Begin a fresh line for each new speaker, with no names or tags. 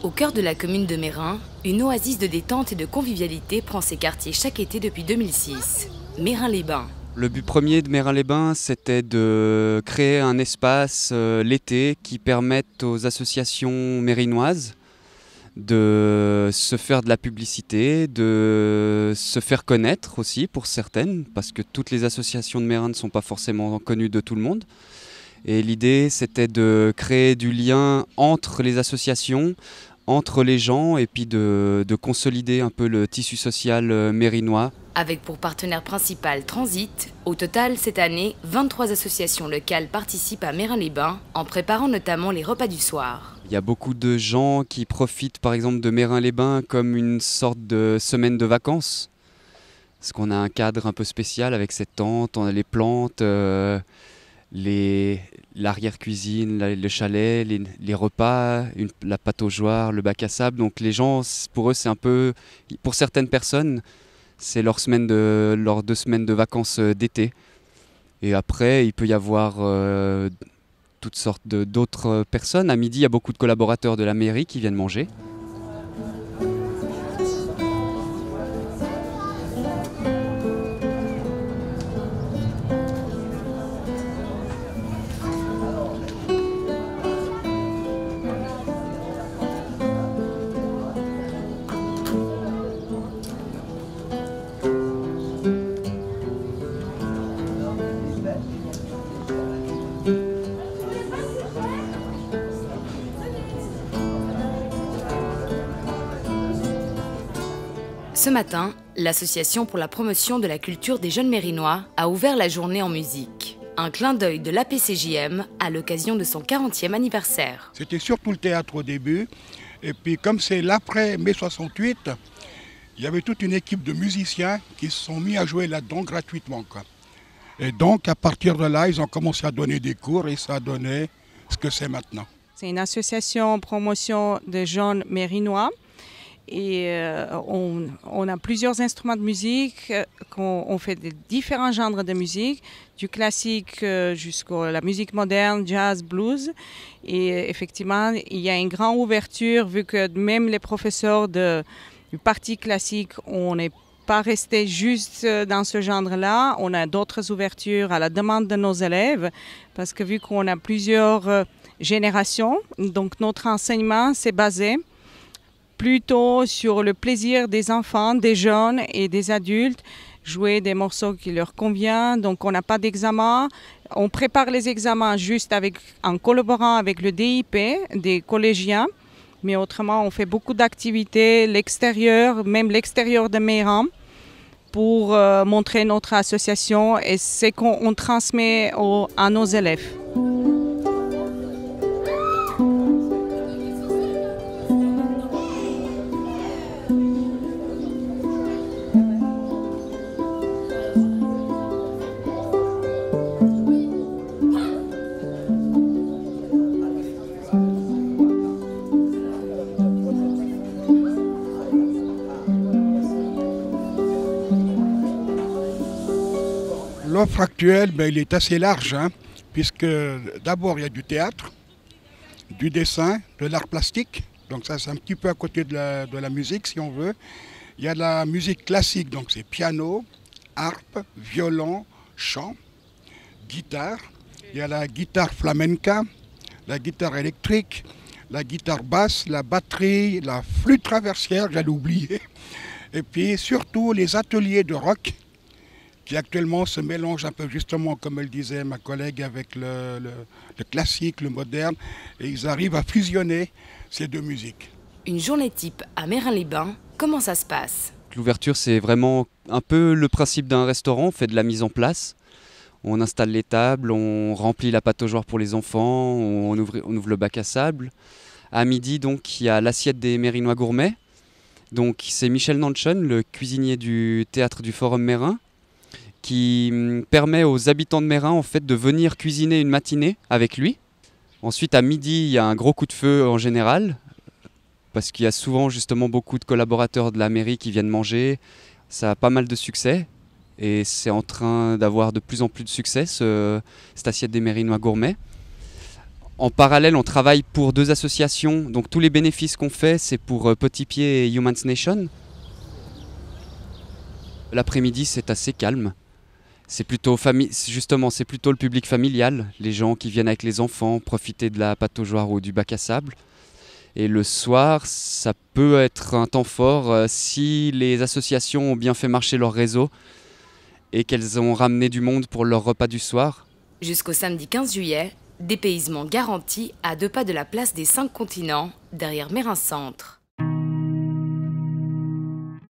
Au cœur de la commune de Meyrin, une oasis de détente et de convivialité prend ses quartiers chaque été depuis 2006. Meyrin-les-Bains.
Le but premier de Meyrin-les-Bains, c'était de créer un espace l'été qui permette aux associations mérinoises de se faire de la publicité, de se faire connaître aussi pour certaines, parce que toutes les associations de Meyrin ne sont pas forcément connues de tout le monde. Et l'idée, c'était de créer du lien entre les associations, entre les gens, et puis de consolider un peu le tissu social mérinois.
Avec pour partenaire principal Transit, au total cette année, 23 associations locales participent à Meyrin-les-Bains en préparant notamment les repas du soir.
Il y a beaucoup de gens qui profitent par exemple de Meyrin-les-Bains comme une sorte de semaine de vacances. Parce qu'on a un cadre un peu spécial avec cette tente, on a les plantes, l'arrière-cuisine, le chalet, les repas, la pâte aux joires, le bac à sable. Donc les gens, pour eux, c'est un peu, pour certaines personnes, c'est leurs 2 semaines de vacances d'été. Et après, il peut y avoir toutes sortes d'autres personnes. À midi, il y a beaucoup de collaborateurs de la mairie qui viennent manger.
Ce matin, l'Association pour la promotion de la culture des jeunes Mérinois a ouvert la journée en musique. Un clin d'œil de l'APCJM à l'occasion de son 40e anniversaire.
C'était surtout le théâtre au début. Et puis comme c'est l'après mai 68, il y avait toute une équipe de musiciens qui se sont mis à jouer là-dedans gratuitement, quoi. Et donc à partir de là, ils ont commencé à donner des cours et ça a donné ce que c'est maintenant.
C'est une association promotion des jeunes Mérinois. Et on a plusieurs instruments de musique, on fait de différents genres de musique, du classique jusqu'à la musique moderne, jazz, blues. Et effectivement, il y a une grande ouverture vu que même les professeurs du parti classique, on n'est pas resté juste dans ce genre-là. On a d'autres ouvertures à la demande de nos élèves parce que vu qu'on a plusieurs générations, donc notre enseignement s'est basé plutôt sur le plaisir des enfants, des jeunes et des adultes, jouer des morceaux qui leur conviennent. Donc on n'a pas d'examen. On prépare les examens juste en collaborant avec le DIP des collégiens. Mais autrement, on fait beaucoup d'activités, l'extérieur, même l'extérieur de Meyrin, pour montrer notre association et ce qu'on transmet à nos élèves.
L'offre actuelle, il est assez large, puisque d'abord il y a du théâtre, du dessin, de l'art plastique, donc ça c'est un petit peu à côté de la musique si on veut. Il y a de la musique classique, donc c'est piano, harpe, violon, chant, guitare. Il y a la guitare flamenca, la guitare électrique, la guitare basse, la batterie, la flûte traversière, j'allais oublier. Et puis surtout les ateliers de rock, qui actuellement se mélange un peu justement, comme elle disait ma collègue, avec le classique, le moderne, et ils arrivent à fusionner ces deux musiques.
Une journée type à Meyrin-les-Bains, comment ça se passe?
L'ouverture, c'est vraiment un peu le principe d'un restaurant, on fait de la mise en place. On installe les tables, on remplit la pâte aux joires pour les enfants, on ouvre le bac à sable. À midi, donc, il y a l'assiette des Mérinois gourmets. Donc, c'est Michel Nanchen, le cuisinier du théâtre du Forum Meyrin, qui permet aux habitants de Meyrin en fait, de venir cuisiner une matinée avec lui. Ensuite, à midi, il y a un gros coup de feu en général, parce qu'il y a souvent justement beaucoup de collaborateurs de la mairie qui viennent manger. Ça a pas mal de succès et c'est en train d'avoir de plus en plus de succès, cette assiette des Mérinois gourmets. En parallèle, on travaille pour 2 associations. Donc tous les bénéfices qu'on fait, c'est pour Petit Pied et Human's Nation. L'après-midi, c'est assez calme. C'est plutôt justement, c'est plutôt le public familial, les gens qui viennent avec les enfants profiter de la pataugeoire ou du bac à sable. Et le soir, ça peut être un temps fort si les associations ont bien fait marcher leur réseau et qu'elles ont ramené du monde pour leur repas du soir.
Jusqu'au samedi 15 juillet, dépaysement garanti à 2 pas de la place des 5 continents, derrière Mérin Centre.